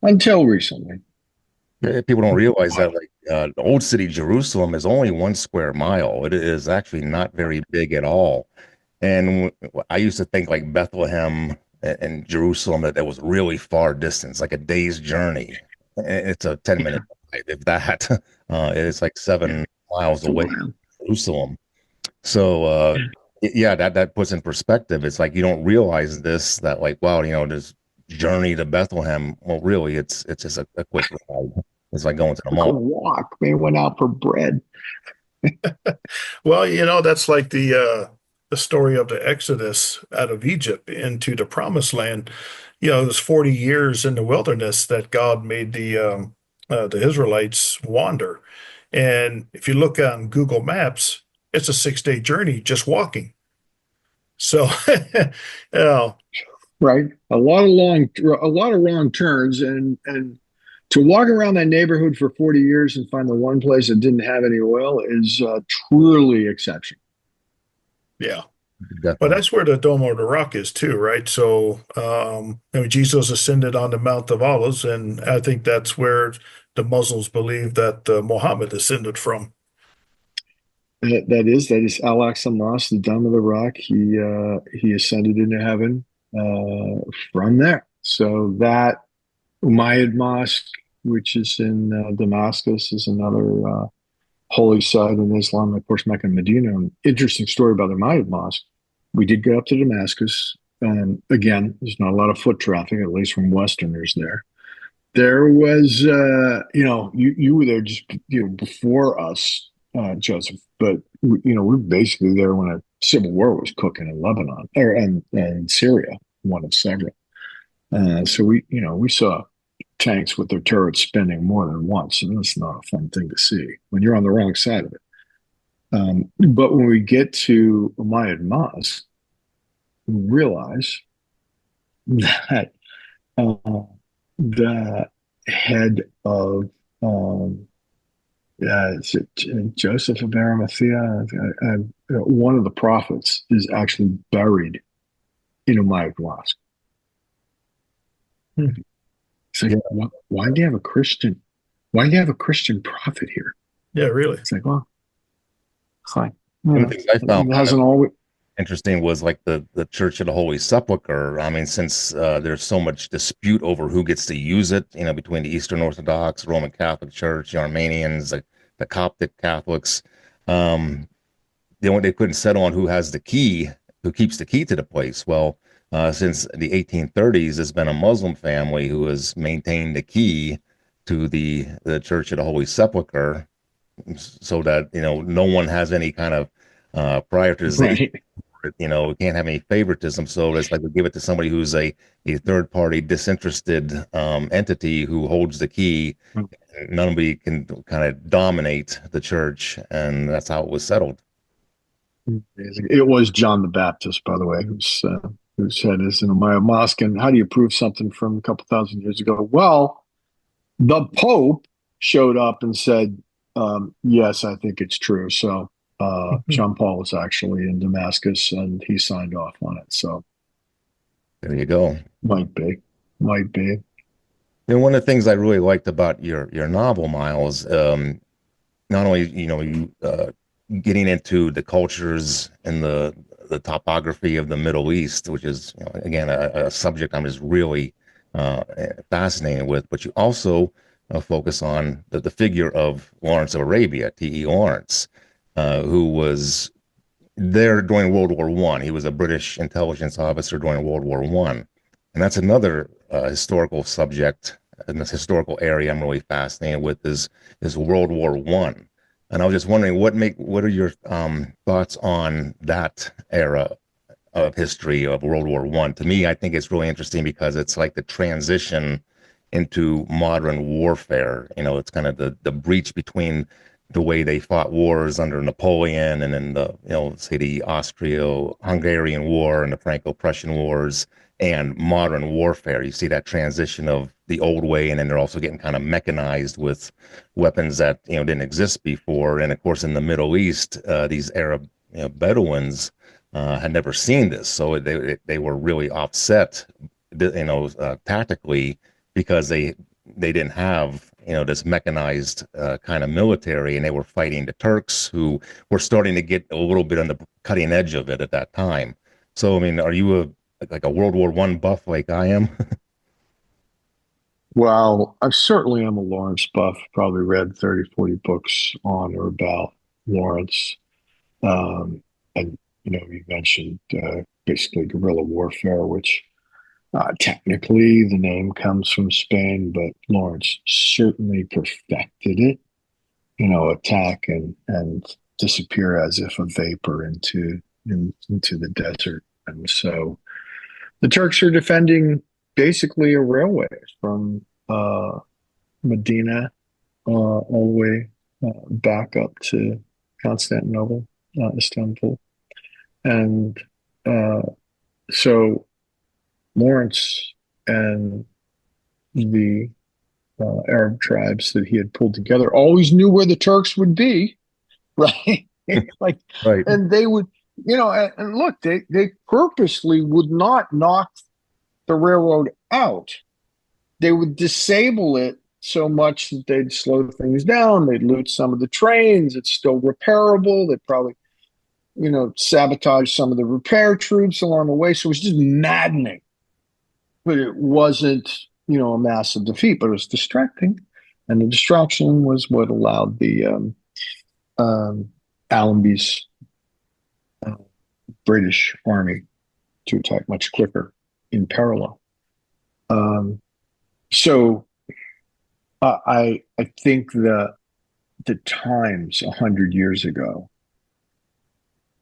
until recently. People don't realize that, like, the old city Jerusalem is only 1 square mile. It is actually not very big at all. And I used to think like Bethlehem and Jerusalem, that was really far distance, like a day's journey. It's a 10-minute drive, if that. It's like 7 miles away from Jerusalem. So, that puts in perspective. It's like you don't realize this, that like, wow, this journey to Bethlehem. Well, really, it's just a quick ride. It's like going to the mall. Walk. They went out for bread. Well, that's like the story of the Exodus out of Egypt into the Promised Land. It was 40 years in the wilderness that God made the Israelites wander. And if you look on Google Maps, it's a 6-day journey just walking. So, right, a lot of wrong turns, and to walk around that neighborhood for 40 years and find the one place that didn't have any oil is truly exceptional. Yeah. Definitely. But that's where the Dome of the Rock is too, right? So, Jesus ascended on the Mount of Olives, and I think that's where the Muslims believe that Muhammad ascended from. That is Al-Aqsa Mosque, the Dome of the Rock. He ascended into heaven from there. So that Umayyad Mosque, which is in Damascus, is another holy site in Islam. Of course, Mecca and Medina. An interesting story about the Umayyad Mosque. We did go up to Damascus. Again, there's not a lot of foot traffic, at least from Westerners there. There was, you were there just before us, Joseph, but we're basically there when a civil war was cooking in Lebanon and Syria, one of several. So we saw tanks with their turrets spinning more than once, and that's not a fun thing to see when you're on the wrong side of it. But when we get to Umayyad Mosque, we realize that the head of is it Joseph of Arimathea? One of the prophets is actually buried in Umayyad Mosque. So why do you have a Christian? Why do you have a Christian prophet here? Yeah, really. It's like, well, fine. One of the things I found It hasn't always. interesting was like the Church of the Holy Sepulchre. I mean, since there's so much dispute over who gets to use it, between the Eastern Orthodox, Roman Catholic Church, the Armenians, the Coptic Catholics, they couldn't settle on who has the key, who keeps the key to the place. Well, since the 1830s, there's been a Muslim family who has maintained the key to the Church of the Holy Sepulchre, so that no one has any kind of prioritization. Right. We can't have any favoritism. So it's like we give it to somebody who's a third party, disinterested entity who holds the key. Nobody can kind of dominate the church, and that's how it was settled. It was John the Baptist, by the way, who said this in Umayyad Mosque. And how do you prove something from a couple thousand years ago? Well, the Pope showed up and said, yes, I think it's true. So John Paul was actually in Damascus and he signed off on it. So there you go. Might be. One of the things I really liked about your novel, Miles, not only you getting into the cultures and the topography of the Middle East, which is again a subject I'm just really fascinated with, but you also focus on the figure of Lawrence of Arabia, T.E. Lawrence, who was there during World War I. He was a British intelligence officer during World War I. And that's another historical subject in this historical area I'm really fascinated with is World War I. And I was just wondering what are your thoughts on that era of history of World War I? To me, I think it's really interesting because it's like the transition into modern warfare. It's kind of the breach between the way they fought wars under Napoleon and then say the Austro-Hungarian War and the Franco-Prussian Wars and modern warfare. You see that transition of the old way, and then they're also getting kind of mechanized with weapons that didn't exist before. And of course, in the Middle East, these Arab Bedouins had never seen this, so they were really offset, tactically, because they didn't have this mechanized kind of military, and they were fighting the Turks, who were starting to get a little bit on the cutting edge of it at that time. So, I mean, are you like a World War I buff like I am? Well, I certainly am a Lawrence buff. Probably read 30, 40 books on or about Lawrence. And, you mentioned basically guerrilla warfare, which technically the name comes from Spain, but Lawrence certainly perfected it. Attack and disappear as if a vapor into the desert. And so the Turks are defending basically a railway from Medina all the way back up to Constantinople, Istanbul. And so Lawrence and the Arab tribes that he had pulled together always knew where the Turks would be, right? Right. And they would, and look, they purposely would not knock the railroad out. They would disable it so much that they'd slow things down. They'd loot some of the trains. It's still repairable. They'd probably, sabotage some of the repair troops along the way. So it was just maddening but it wasn't, a massive defeat, but it was distracting. And the distraction was what allowed the Allenby's British army to attack much quicker in parallel. So I think that the times 100 years ago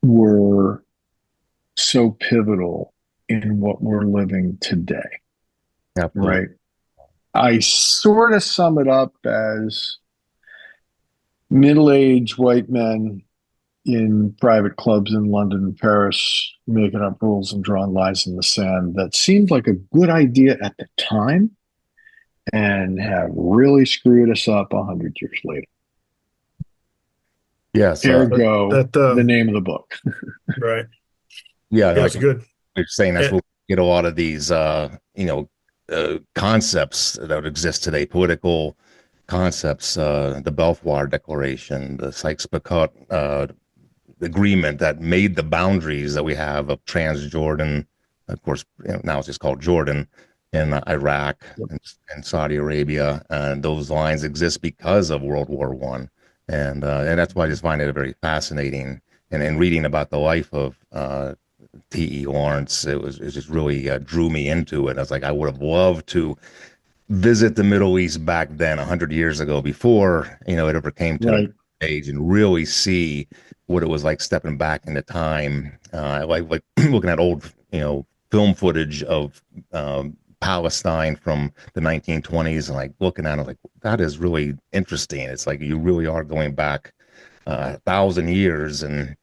were so pivotal in what we're living today. Absolutely. Right. I sort of sum it up as middle-aged white men in private clubs in London and Paris making up rules and drawing lines in the sand that seemed like a good idea at the time and have really screwed us up 100 years later. Yes. Ergo, the name of the book. Right. Yeah. That's good. You're saying that's what we get a lot of these, concepts that exist today, political concepts, the Balfour Declaration, the Sykes-Picot agreement that made the boundaries that we have of Transjordan, of course, now it's just called Jordan, in Iraq and Saudi Arabia, and those lines exist because of World War One, and that's why I just find it very fascinating. And in reading about the life of T.E. Lawrence, it just really drew me into it. I was like, I would have loved to visit the Middle East back then, 100 years ago, before it ever came to Right. the age, and really see what it was like stepping back into time. Like looking at old film footage of Palestine from the 1920s, and like looking at it, like that is really interesting. It's like you really are going back 1,000 years, and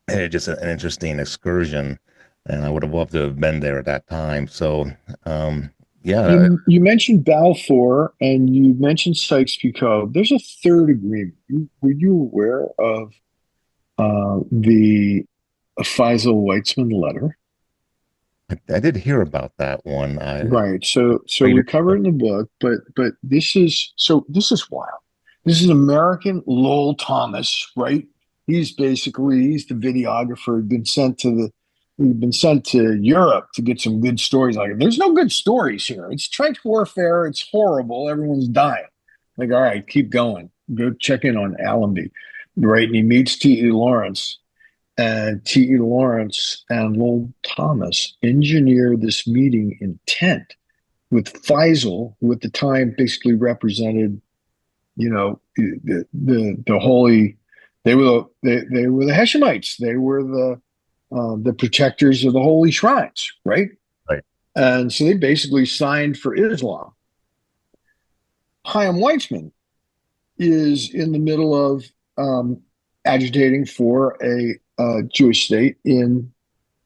it's just an interesting excursion. And I would have loved to have been there at that time. So, yeah. You mentioned Balfour and you mentioned Sykes-Picot. There's a third agreement. Were you aware of the Faisal Weitzman letter? I did hear about that one. Right. So we cover it in the book, but this is wild. This is American Lowell Thomas, right? He's the videographer. He'd been sent to Europe to get some good stories. Like, there's no good stories here. It's trench warfare. It's horrible. Everyone's dying. Like, all right, keep going. Go check in on Allenby, right? And he meets T.E. Lawrence. And T.E. Lawrence and Lowell Thomas engineer this meeting intent with Faisal, who at the time basically represented, the holy. They were the Hashemites. They were the protectors of the holy shrines, right? Right. And so they basically signed for Islam. Chaim Weizmann is in the middle of agitating for a Jewish state in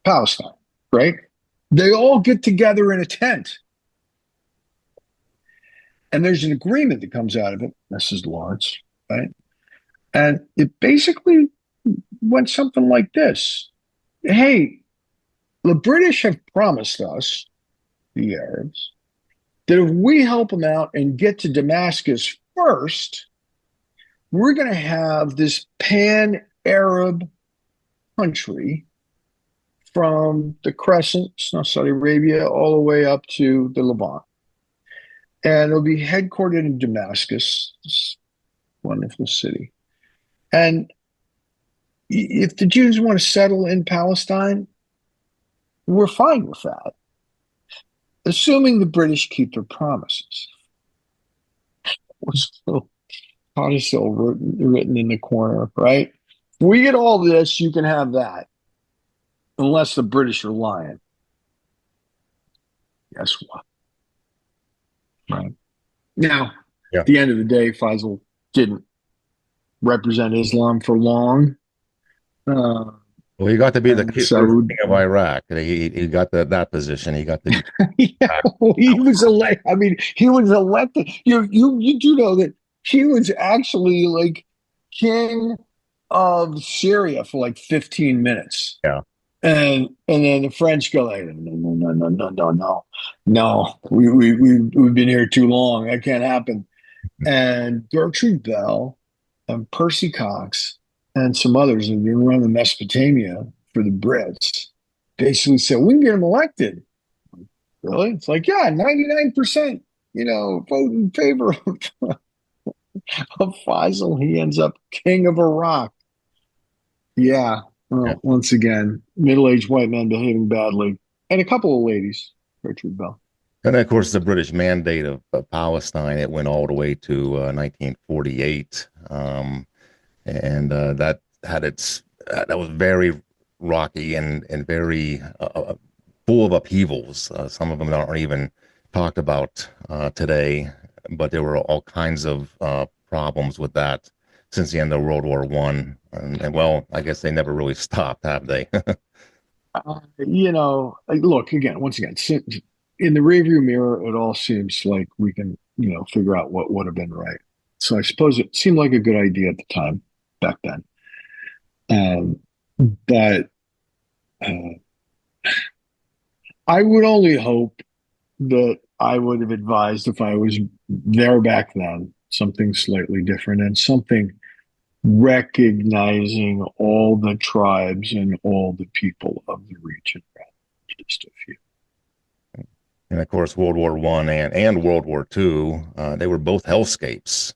Palestine, right? They all get together in a tent. And there's an agreement that comes out of it. This is Lawrence, right? And it basically went something like this. Hey, the British have promised us, the Arabs, that if we help them out and get to Damascus first, we're going to have this pan-Arab country from the Crescent, Saudi Arabia, all the way up to the Levant. And it'll be headquartered in Damascus, this wonderful city. And if the Jews want to settle in Palestine, we're fine with that, assuming the British keep their promises. So, codicil written in the corner, right? If we get all this, you can have that, unless the British are lying. Guess what? Right. Now, Yeah. At the end of the day, Faisal didn't represent Islam for long. Well, he got to be the so- king of Iraq. He got that position. He got the Yeah, he was elected. I mean, he was elected. You do know that he was actually like king of Syria for like 15 minutes. Yeah. And then the French go like, no. We've been here too long. That can't happen. And Gertrude Bell and Percy Cox and some others have been running Mesopotamia for the Brits. Basically said, we can get him elected. really? It's like, yeah, 99%, vote in favor of Faisal. He ends up king of Iraq. Yeah. Yeah. Well, once again, middle-aged white men behaving badly, and a couple of ladies. Richard Bell. And then, of course, the British mandate of Palestine, it went all the way to 1948. And that had that was very rocky and very full of upheavals. Some of them aren't even talked about today, but there were all kinds of problems with that since the end of World War One. And well, I guess they never really stopped, have they? Look, once again, in the rearview mirror, it all seems like we can, figure out what would have been right. So I suppose it seemed like a good idea at the time, back then. But I would only hope that I would have advised, if I was there back then, something slightly different, and something recognizing all the tribes and all the people of the region, just a few. And of course, World War One and World War Two, they were both hellscapes.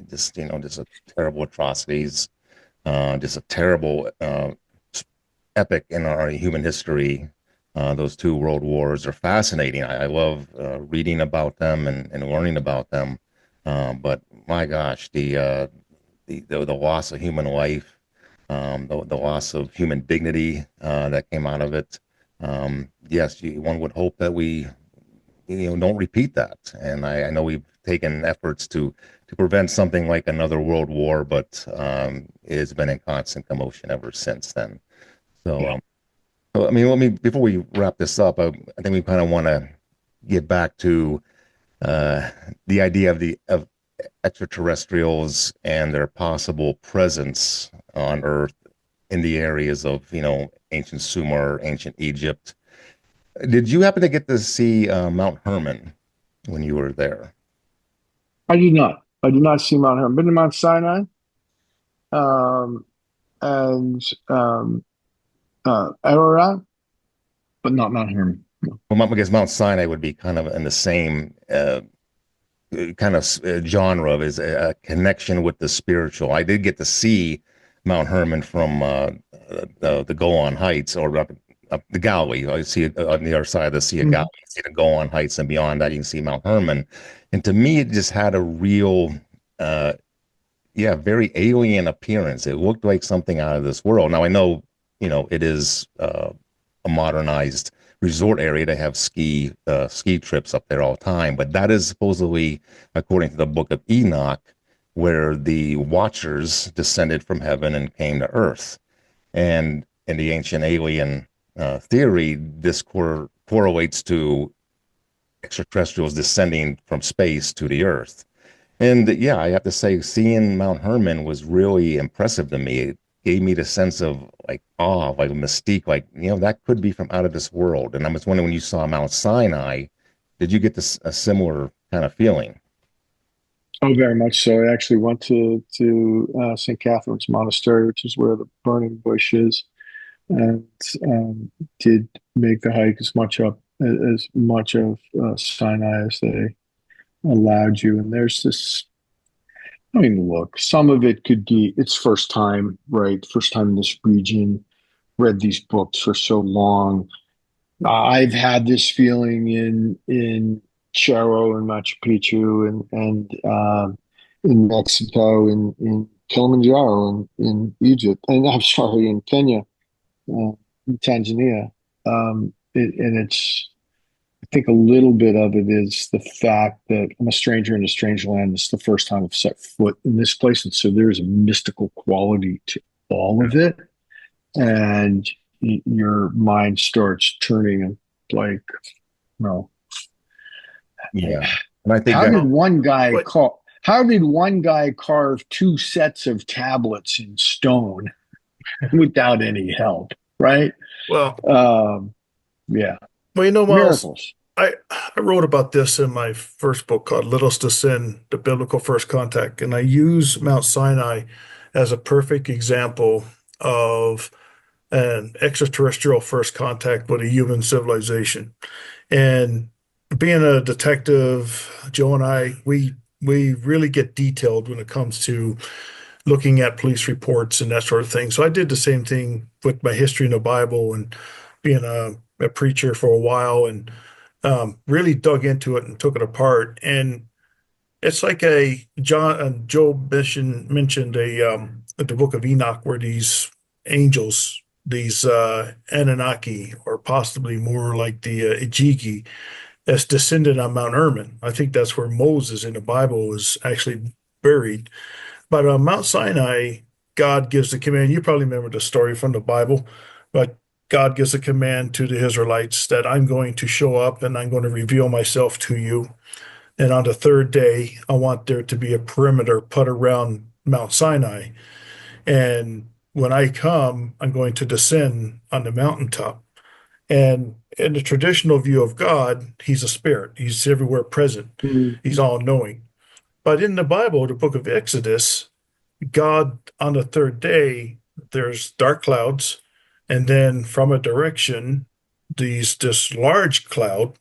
Just a terrible atrocities, just a terrible epic in our human history. Those two world wars are fascinating. I love reading about them and learning about them. But my gosh, the loss of human life, the loss of human dignity that came out of it. Yes, one would hope that we, don't repeat that. And I know we've taken efforts to prevent something like another world war, but it's been in constant commotion ever since then. So, yeah. I mean, before we wrap this up, I think we kind of want to get back to the idea of extraterrestrials and their possible presence on Earth in the areas of, ancient Sumer, ancient Egypt. Did you happen to get to see Mount Hermon when you were there? I did not. I did not see Mount Hermon. Been to Mount Sinai, and Ararat, but not Mount Hermon. No. Well, I guess Mount Sinai would be kind of in the same kind of genre of is a connection with the spiritual. I did get to see Mount Hermon from the Golan Heights, or up the Galilee. I see it on the other side of the Sea of Galilee. You see the Golan Heights, and beyond that, you can see Mount Hermon. And to me, it just had a real, very alien appearance. It looked like something out of this world. Now, I know, it is a modernized resort area. They have ski trips up there all the time, but that is supposedly, according to the Book of Enoch, where the Watchers descended from heaven and came to Earth. And in the ancient alien theory, this correlates to extraterrestrials descending from space to the Earth. And yeah, I have to say, seeing Mount Hermon was really impressive to me. It gave me the sense of like awe, like mystique, like, that could be from out of this world. And I was wondering, when you saw Mount Sinai, did you get a similar kind of feeling? Oh, very much so. I actually went to St. Catherine's Monastery, which is where the burning bush is, and did make the hike as much of Sinai as they allowed you. And there's this, look, some of it could be, it's first time, right? First time in this region, read these books for so long. I've had this feeling in Cerro and Machu Picchu and in Mexico, in Kilimanjaro, in Egypt, and I'm sorry, in Kenya, in Tanzania. And it's, I think a little bit of it is the fact that I'm a stranger in a strange land. It's the first time I've set foot in this place. And so there's a mystical quality to all of it. And your mind starts turning and like, no. Yeah. And I think how did one guy carve two sets of tablets in stone without any help? Right. Well, yeah. Well, Miles, miracles. I wrote about this in my first book called Littlest to Sin, The Biblical First Contact, and I use Mount Sinai as a perfect example of an extraterrestrial first contact with a human civilization. And being a detective, Joe and I, we really get detailed when it comes to looking at police reports and that sort of thing. So I did the same thing with my history in the Bible and being a preacher for a while, and really dug into it and took it apart. And it's like Job mentioned the book of Enoch, where these angels, these Anunnaki, or possibly more like the Ejiki, that's descended on Mount Hermon. I think that's where Moses in the Bible was actually buried. But on Mount Sinai, God gives the command. You probably remember the story from the Bible, but God gives a command to the Israelites that I'm going to show up and I'm going to reveal myself to you. And on the third day, I want there to be a perimeter put around Mount Sinai. And when I come, I'm going to descend on the mountaintop. And in the traditional view of God, he's a spirit. He's everywhere present. He's all knowing. But in the Bible, the book of Exodus, God on the third day, there's dark clouds, and then from a direction, this large cloud,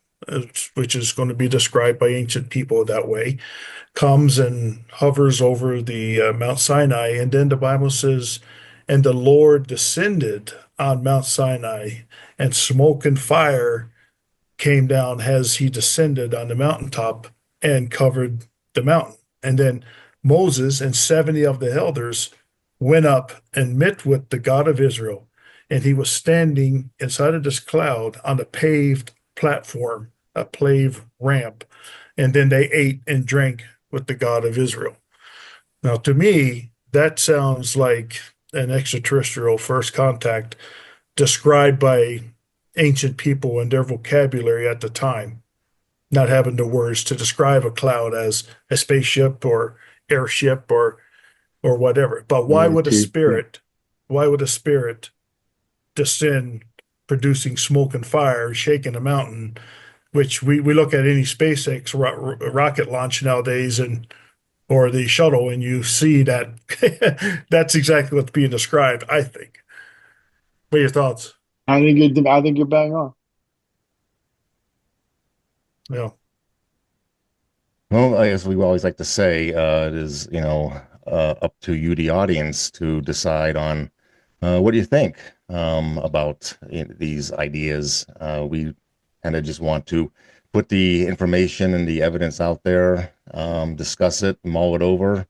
which is going to be described by ancient people that way, comes and hovers over the Mount Sinai. And then the Bible says, and the Lord descended on Mount Sinai, and smoke and fire came down as he descended on the mountaintop and covered the mountain. And then Moses and 70 of the elders went up and met with the God of Israel. And he was standing inside of this cloud on a paved platform, a paved ramp. And then they ate and drank with the God of Israel. Now, to me, that sounds like an extraterrestrial first contact described by ancient people in their vocabulary at the time, not having the words to describe a cloud as a spaceship or airship or whatever. But why would a spirit descend producing smoke and fire, shaking a mountain, which we look at any SpaceX rocket launch nowadays and or the shuttle, and you see that that's exactly what's being described, I think. What are your thoughts? I think you're bang on. Yeah. Well, as we always like to say, it is, up to you, the audience, to decide on what do you think about these ideas. We kind of just want to put the information and the evidence out there, discuss it, mull it over,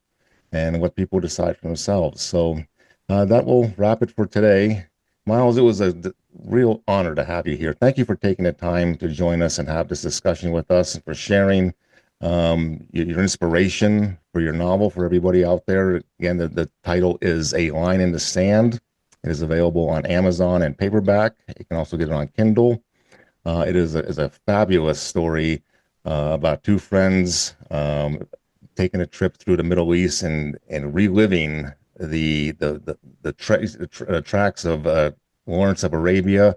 and let people decide for themselves. So that will wrap it for today. Miles, it was a real honor to have you here. Thank you for taking the time to join us and have this discussion with us, and for sharing your inspiration for your novel for everybody out there. Again, the title is A Line in the Sand. It is available on Amazon and paperback. You can also get it on Kindle. It is a fabulous story about two friends taking a trip through the Middle East and reliving the tracks of Lawrence of Arabia.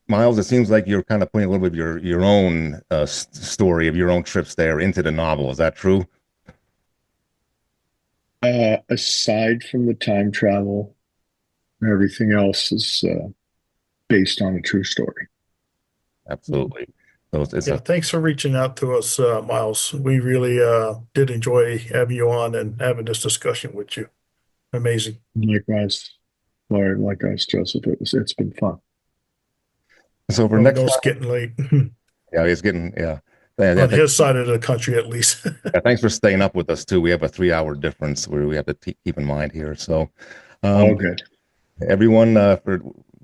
Miles, it seems like you're kind of putting a little bit of your own story of your own trips there into the novel. Is that true? Aside from the time travel, everything else is based on a true story. Absolutely. So Thanks for reaching out to us, Miles. We really did enjoy having you on and having this discussion with you. Amazing. Likewise, Laurie, likewise, Joseph. It's been fun. So for next time, it's getting late. Yeah, it's getting, yeah. On his side of the country, at least. Yeah, thanks for staying up with us, too. We have a 3-hour difference where we have to keep in mind here. So, good. Everyone, for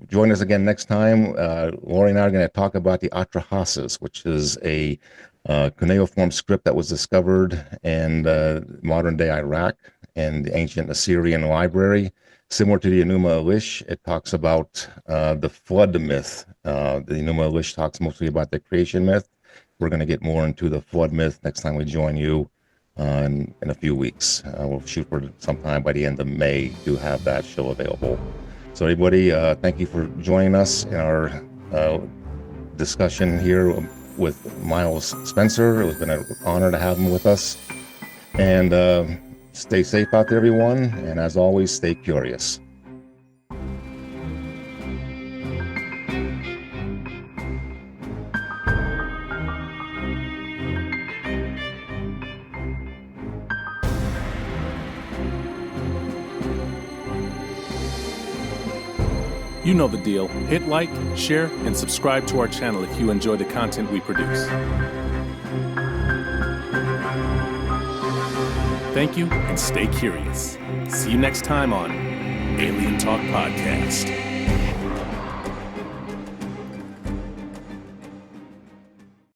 join us again next time. Lori and I are going to talk about the Atrahasis, which is a cuneiform script that was discovered in modern-day Iraq and the ancient Assyrian library. Similar to the Enuma Elish, it talks about the flood myth. The Enuma Elish talks mostly about the creation myth. We're going to get more into the flood myth next time we join you in a few weeks. We'll shoot for sometime by the end of May to have that show available. So everybody, thank you for joining us in our discussion here with Miles Spencer. It's been an honor to have him with us. And stay safe out there, everyone. And as always, stay curious. You know the deal. Hit like, share, and subscribe to our channel if you enjoy the content we produce. Thank you, and stay curious. See you next time on Alien Talk Podcast.